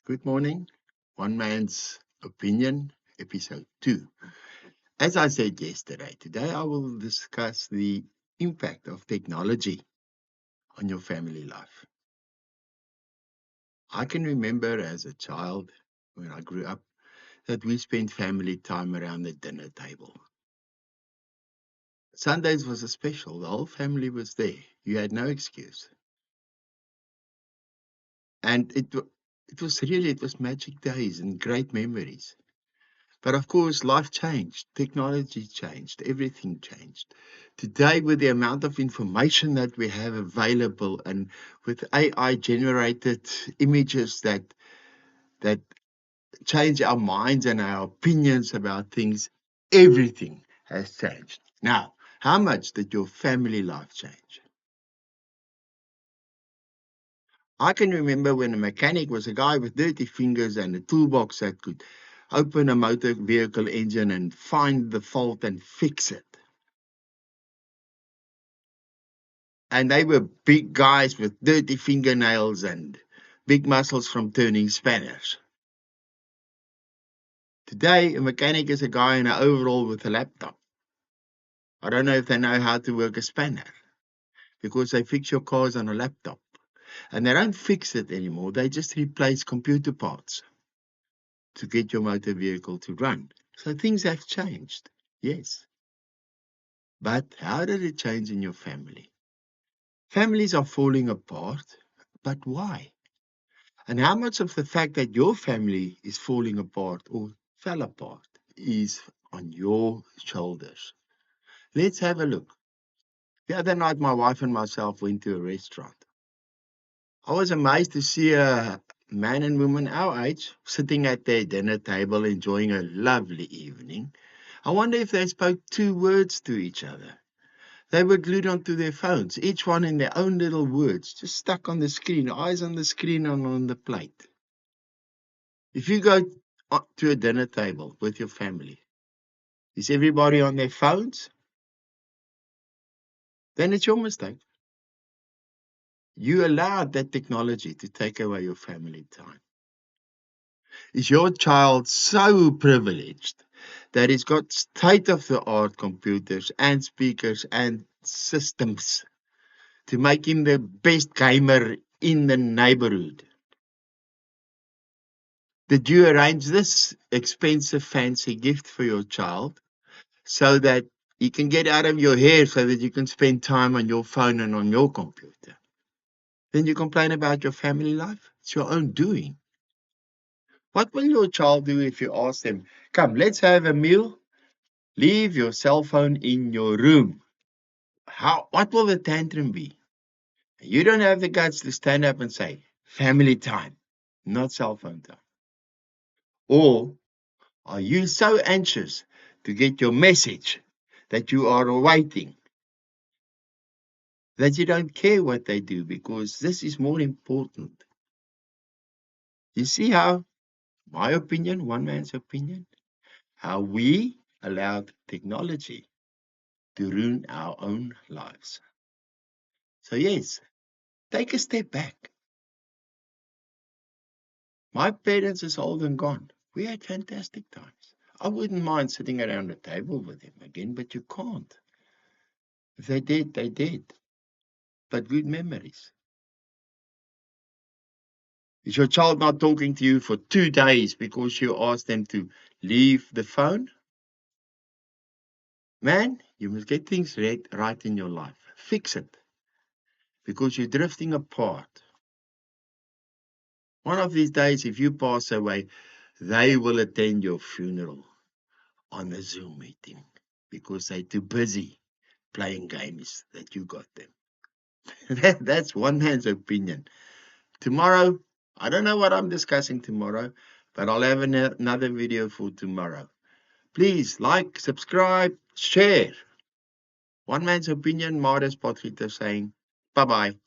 Good morning. One Man's Opinion, episode 2. As I said yesterday, today I will discuss the impact of technology on your family life. I can remember as a child, when I grew up, that we spent family time around the dinner table. Sundays was a special, the whole family was there. You had no excuse. And it was magic days and great memories. But of course, life changed, technology changed, everything changed. Today, with the amount of information that we have available and with AI generated images that change our minds and our opinions about things, everything has changed. Now, how much did your family life change? I can remember when a mechanic was a guy with dirty fingers and a toolbox that could open a motor vehicle engine and find the fault and fix it. And they were big guys with dirty fingernails and big muscles from turning spanners. Today, a mechanic is a guy in an overall with a laptop. I don't know if they know how to work a spanner because they fix your cars on a laptop. And they don't fix it anymore. They just replace computer parts to get your motor vehicle to run. So things have changed, yes. But how did it change in your family? Families are falling apart, but why? And how much of the fact that your family is falling apart or fell apart is on your shoulders? Let's have a look. The other night, my wife and myself went to a restaurant. I was amazed to see a man and woman our age sitting at their dinner table enjoying a lovely evening. I wonder if they spoke two words to each other. They were glued onto their phones, each one in their own little words, just stuck on the screen, eyes on the screen and on the plate. If you go to a dinner table with your family, is everybody on their phones? Then it's your mistake. You allowed that technology to take away your family time. Is your child so privileged that he's got state-of-the-art computers and speakers and systems to make him the best gamer in the neighborhood? Did you arrange this expensive, fancy gift for your child so that you can get out of your hair so that you can spend time on your phone and on your computer? Then you complain about your family life? It's your own doing. What will your child do if you ask them, come, let's have a meal, leave your cell phone in your room? What will the tantrum be? You don't have the guts to stand up and say, family time, not cell phone time. Or are you so anxious to get your message that you are waiting that you don't care what they do because this is more important? You see how, my opinion, one man's opinion, how we allowed technology to ruin our own lives. So yes, take a step back. My parents is old and gone. We had fantastic times. I wouldn't mind sitting around a table with them again, but you can't. If they did, they did. But good memories. Is your child not talking to you for 2 days because you asked them to leave the phone? Man, you must get things right in your life. Fix it. Because you're drifting apart. One of these days, if you pass away, they will attend your funeral on a Zoom meeting because they're too busy playing games that you got them. That's one man's opinion. Tomorrow, I don't know what I'm discussing tomorrow, but I'll have another video for tomorrow. Please like, subscribe, share. One man's opinion, Marius Potgieter saying, bye-bye.